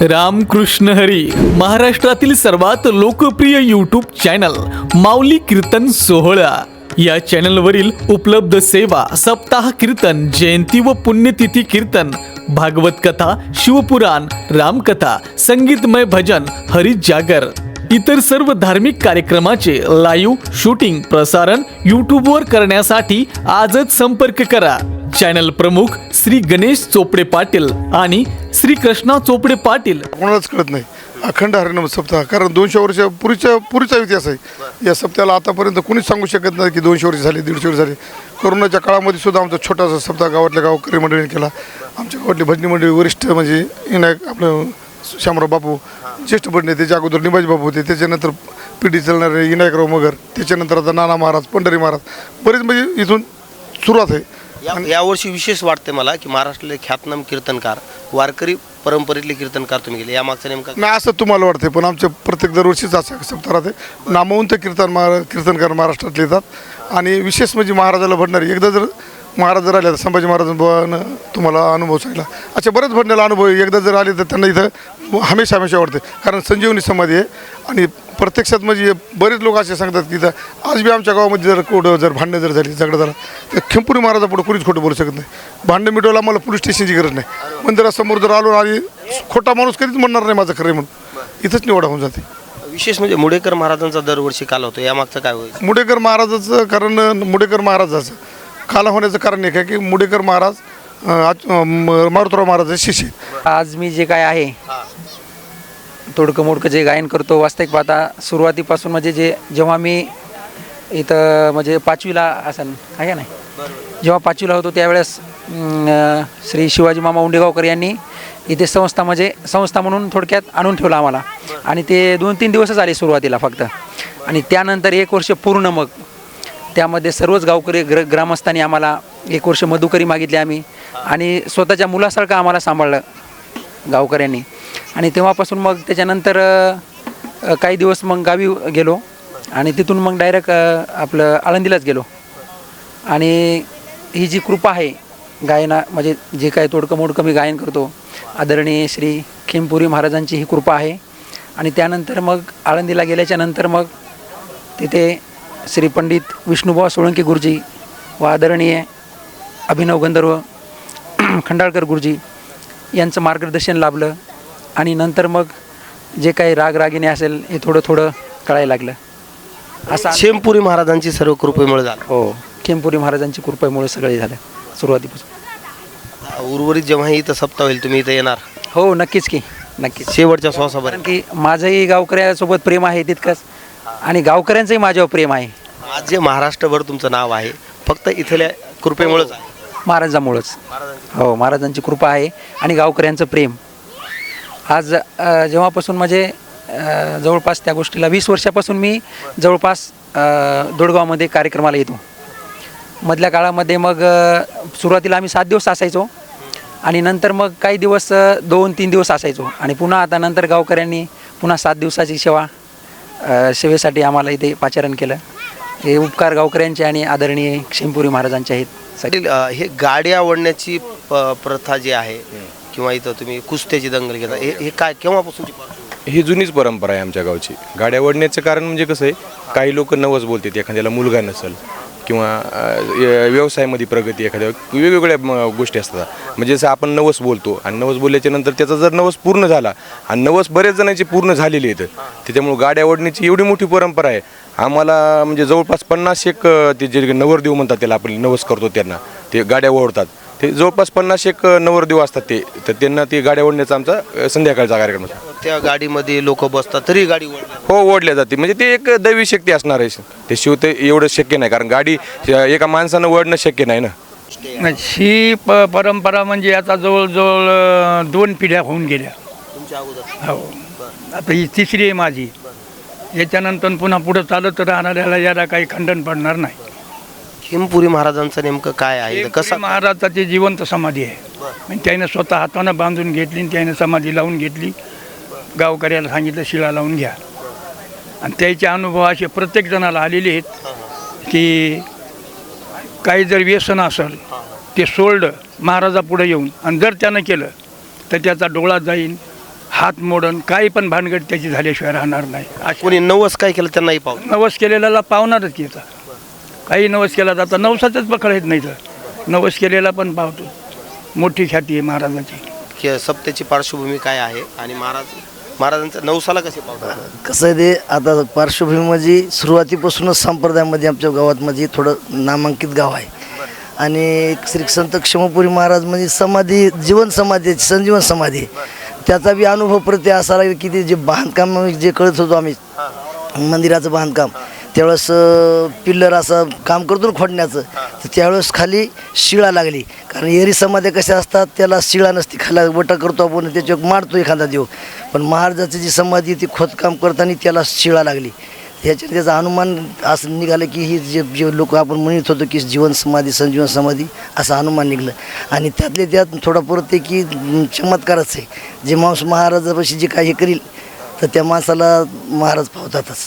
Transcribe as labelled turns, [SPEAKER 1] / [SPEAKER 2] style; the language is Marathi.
[SPEAKER 1] रामकृष्ण हरी महाराष्ट्रातील सर्वात लोकप्रिय यूट्यूब चॅनल माऊली कीर्तन सोहळा या चॅनलवरील उपलब्ध सेवा सप्ताह कीर्तन, जयंती व पुण्यतिथी कीर्तन, भागवत कथा, शिवपुराण, रामकथा, संगीतमय भजन, हरी जागर इतर सर्व धार्मिक कार्यक्रमाचे लाईव्ह शूटिंग प्रसारण यूट्यूबवर करण्यासाठी आजच संपर्क करा. चॅनल प्रमुख श्री गणेश चोपडे पाटील आणि श्री कृष्णा चोपडे पाटील.
[SPEAKER 2] कोणालाच कळत नाही अखंड हरिनाम सप्ताह, कारण 200 वर्षापूर्वीचा इतिहास आहे. या सप्त्याला आतापर्यंत कोणीच सांगू शकत नाही की 200 वर्ष झाली, 150 वर्ष झाली. कोरोनाच्या काळामध्ये सुद्धा आमचा छोटासा सप्ताह गावातल्या गावकरी मंडळीने केला. आमच्या गावातली भजनी मंडळी वरिष्ठ म्हणजे विनायक आपलं श्यामराव बापू, ज्येष्ठ भजनी, त्याच्या अगोदर निबाजी बापू होते, त्याच्यानंतर पिढी चालणारे विनायकराव मगर, त्याच्यानंतर आता नाना महाराज, पंढरी महाराज, बरेच म्हणजे इथून सुरुवात आहे.
[SPEAKER 3] यावर्षी विशेष वाटते मला की महाराष्ट्रातले ख्यातनाम कीर्तनकार, वारकरी परंपरेतले कीर्तनकार तुम्ही गेले. यामागचा नेमका
[SPEAKER 2] नाही असं तुम्हाला वाटते, पण आमच्या प्रत्येक दरवर्षीच असं सप्ताह राहते. नामवंत कीर्तनकार महाराष्ट्रातले येतात आणि विशेष म्हणजे महाराजाला भटणारे. एकदा जर महाराज जर आले तर संभाजी महाराजांना तुम्हाला अनुभव सांगितला, अशा बरेच भटण्याला अनुभव एकदा जर आले तर त्यांना इथं हमेशा वाटते, कारण संजीवनी समाधी आहे. आणि प्रत्यक्षात म्हणजे बरेच लोक असे सांगतात की इथं आज बी आमच्या गावामध्ये जर कोडं जर भांडणं जर झाली, झगडं झाला, तर खेमपुरी महाराजापुढे कोणीच खोटं बोलू शकत नाही. भांडणं मिटवायला मला पोलीस स्टेशनची गरज नाही. मंदिरासमोर जर आलो आणि खोटा माणूस कधीच म्हणणार नाही माझं खरं आहे म्हणून, इथंच निवडा होऊन जाते.
[SPEAKER 3] विशेष म्हणजे मुडेकर महाराजांचा दरवर्षी काल होतो. यामागचं काय होईल?
[SPEAKER 2] मुडेकर महाराजाचं कारण, मुडेकर महाराजाचं काला होण्याचं कारण एक आहे की मुडेकर महाराज मारुतराव महाराजांचे शिष्य.
[SPEAKER 4] आज मी जे काय आहे तोडकं मोडकं जे गायन करतो, वास्तविक पाहता सुरुवातीपासून म्हणजे जेव्हा मी इथं म्हणजे 5वीला असं आहे का नाही, जेव्हा 5वीला होतो त्यावेळेस श्री शिवाजी मामा उंडेगावकर यांनी इथे संस्था म्हणून थोडक्यात आणून ठेवलं आम्हाला. आणि ते 2-3 दिवसच आले सुरुवातीला फक्त. आणि त्यानंतर 1 वर्ष पूर्ण मग त्यामध्ये सर्वच गावकरी ग्रामस्थांनी आम्हाला 1 वर्ष मधुकरी मागितली आम्ही, आणि स्वतःच्या मुलासारखं आम्हाला सांभाळलं गावकऱ्यांनी. आणि तेव्हापासून मग त्याच्यानंतर काही दिवस मग गावी गेलो आणि तिथून मग डायरेक्ट आपलं आळंदीलाच गेलो. आणि ही जी कृपा आहे गायना, म्हणजे जे काय तोडकं मोडकं मी गायन करतो, आदरणीय श्री खेमपुरी महाराजांची ही कृपा आहे. आणि त्यानंतर मग आळंदीला गेल्याच्यानंतर मग तिथे श्री पंडित विष्णुबुवा सोळंकी गुरुजी व आदरणीय अभिनव गंधर्व खंडाळकर गुरुजी यांचं मार्गदर्शन लाभलं. आणि नंतर मग जे काही रागरागिणी असेल हे थोडं थोडं कळायला लागलं. असं
[SPEAKER 3] खेमपुरी महाराजांची सर्व कृपेमुळे झालं.
[SPEAKER 4] हो, खेमपुरी महाराजांची कृपेमुळे सगळे झालं सुरुवातीपासून.
[SPEAKER 3] उर्वरित जेव्हा इथं सप्ताह होईल तुम्ही इथं येणार?
[SPEAKER 4] हो, नक्कीच की नक्कीच.
[SPEAKER 3] शेवटच्या श्वासापर्यंत.
[SPEAKER 4] कारण की माझंही गावकऱ्यासोबत प्रेम आहे तितकंच, आणि गावकऱ्यांचंही माझ्यावर प्रेम आहे.
[SPEAKER 3] आज जे महाराष्ट्रभर तुमचं नाव आहे फक्त इथल्या कृपेमुळेच आहे,
[SPEAKER 4] महाराजांमुळंच. हो, महाराजांची कृपा आहे आणि गावकऱ्यांचं प्रेम. आज जेव्हापासून म्हणजे जवळपास त्या गोष्टीला 20 वर्षापासून मी जवळपास दोडगावमध्ये कार्यक्रमाला येतो. मधल्या काळामध्ये मग सुरुवातीला आम्ही 7 दिवस असायचो आणि नंतर मग काही दिवस 2-3 दिवस असायचो. आणि पुन्हा आता नंतर गावकऱ्यांनी पुन्हा 7 दिवसाची सेवेसाठी आम्हाला इथे पाचारण केलं. हे उपकार गावकऱ्यांचे आणि आदरणीय खेमपुरी महाराजांचे आहेत.
[SPEAKER 3] हे गाड्या ओढण्याची प्रथा जी आहे किंवा इथं तुम्ही कुस्त्याची दंगल घेता, हे काय केव्हापासूनची?
[SPEAKER 5] ही जुनीच परंपरा आहे आमच्या गावची. गाड्या ओढण्याचं कारण म्हणजे कसं आहे, काही लोक नवस बोलतात, एखाद्याला मुलगा नसेल किंवा व्यवसायामध्ये प्रगती, एखाद्या वेगवेगळ्या गोष्टी असतात. म्हणजे जसं आपण नवस बोलतो आणि नवस बोलल्याच्या नंतर त्याचा जर नवस पूर्ण झाला, आणि नवस बरेच जणांची पूर्ण झालेली आहेत, त्याच्यामुळे गाड्या ओढण्याची एवढी मोठी परंपरा आहे. आम्हाला म्हणजे जवळपास 50 एक ते जे नवरदेव म्हणतात त्याला आपण नवस करतो त्यांना ते गाड्या ओढतात, ते जवळपास 50 एक नवरदेव असतात ते, तर त्यांना ते गाड्या ओढण्याचा आमचा संध्याकाळचा कार्यक्रम असतो.
[SPEAKER 3] त्या गाडीमध्ये लोक बसतात तरी गाडी
[SPEAKER 5] हो ओढल्या जाते. म्हणजे ते एक दैवी शक्ती असणार आहे. ते शिव ते एवढं शक्य नाही, कारण गाडी एका माणसानं ओढणं शक्य नाही ना.
[SPEAKER 6] ही परंपरा म्हणजे आता जवळजवळ 2 पिढ्या होऊन गेल्या.
[SPEAKER 3] तुमच्या अगोदर?
[SPEAKER 6] हो, आता ही 3री आहे माझी. याच्यानंतर पुन्हा पुढं चालत राहणाऱ्याला याला काही खंडन पडणार नाही.
[SPEAKER 3] खेमपुरी महाराजांचं नेमकं काय आहे? कसं?
[SPEAKER 6] महाराजाची जिवंत समाधी आहे. म्हणजे त्याने स्वतः हातानं बांधून घेतली आणि त्याने समाधी लावून घेतली. गावकऱ्याला सांगितलं शिळा लावून घ्या. आणि त्याचे अनुभव असे प्रत्येक जणाला आलेले आहेत की काही जर व्यसन असेल ते सोडलं महाराजापुढे येऊन, आणि जर त्यानं केलं तर त्याचा डोळा जाईल, हात मोडन काही पण भानगड त्याची झाल्याशिवाय राहणार नाही.
[SPEAKER 3] कोणी नवस काय केलं त्यांनाही पाहू.
[SPEAKER 6] नवस केलेल्याला पावणारच की आता. काही नवस केला जाता नवसाचंच पकड येत नाही तर नवस केलेला पण पावतो. मोठी ख्याती आहे महाराजांची.
[SPEAKER 3] सप्त्याची पार्श्वभूमी काय आहे आणि महाराजांचा नवसाला कसे पावतात?
[SPEAKER 7] कसं आहे ते आता पार्श्वभूमी म्हणजे सुरुवातीपासूनच संप्रदायामध्ये आमच्या गावात म्हणजे थोडं नामांकित गाव आहे आणि श्री संत क्षमपुरी महाराज म्हणजे समाधी जीवन समाधी संजीवन समाधी आहे. त्याचा बी अनुभव प्रत्येक असा लागेल की ते जे बांधकाम जे कळत होतो आम्ही मंदिराचं बांधकाम त्यावेळेस पिल्लर असं काम करतो ना खोडण्याचं तर त्यावेळेस खाली शिळा लागली. कारण एरी समाध्या कशा असतात त्याला शिळा नसते खाली वटा करतो आपण त्याच्यावर मारतो एखादा देव. पण महाराजाची जी समाधी ती खोदकाम करताना त्याला शिळा लागली. ह्याच्यात त्याचा अनुमान असं निघालं की ही जे लोक आपण म्हणत होतो की जीवन समाधी संजीवन समाधी असं अनुमान निघलं. आणि त्यातले त्यात थोडा परत ते की चमत्कारच आहे. जे माणूस महाराजापाशी जे काही करील तर त्या माणसाला महाराज पावतातच.